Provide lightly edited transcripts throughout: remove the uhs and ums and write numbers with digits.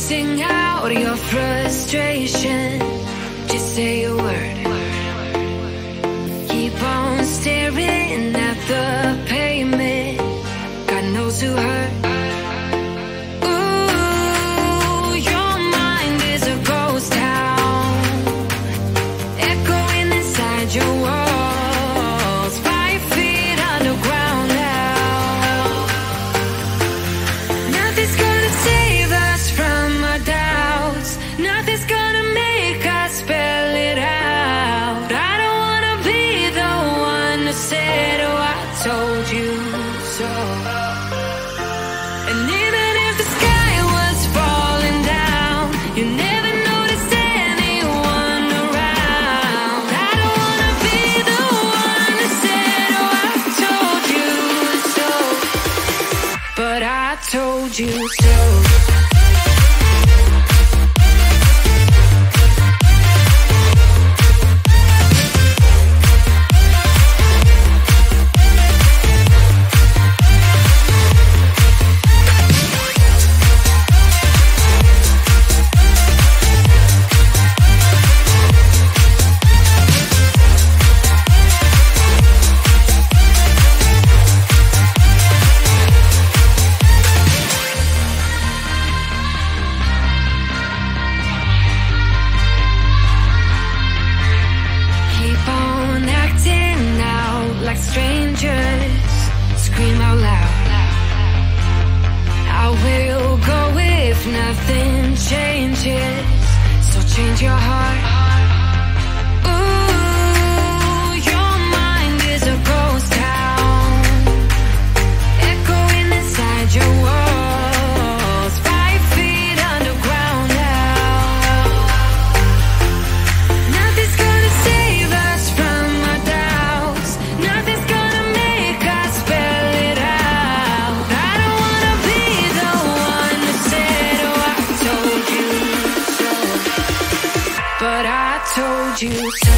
Sing out your frustration, just say a word. Keep on staring at the pavement, God knows who hurt. Ooh, your mind is a ghost town, echoing inside your walls, 5 feet underground now. Nothing's gonna save us from our doubts, nothing's gonna make us spell it out. I don't wanna be the one who said, oh, I told you so. And even if the sky was falling down, you never noticed anyone around. I don't wanna be the one who said, oh, I told you so, but I told you so. Keep on acting out like strangers, scream out loud. I will go if nothing changes, so change your heart. Ooh, your mind is a ghost town, echoing inside your walls, 5 feet underground now. Nothing's gonna save us from our doubts, nothing's gonna make us spell it out. I don't wanna be the one who said, oh, I told you so, but I told you so.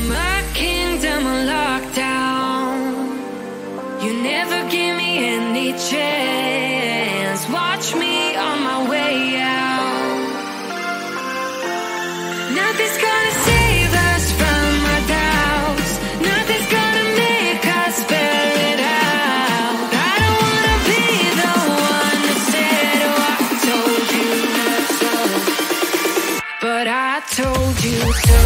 My kingdom on lockdown, you never give me any chance. Watch me on my way out. Nothing's gonna save us from our doubts, nothing's gonna make us spell it out. I don't wanna be the one that said, oh, I told you so, but I told you so.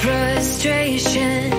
frustration.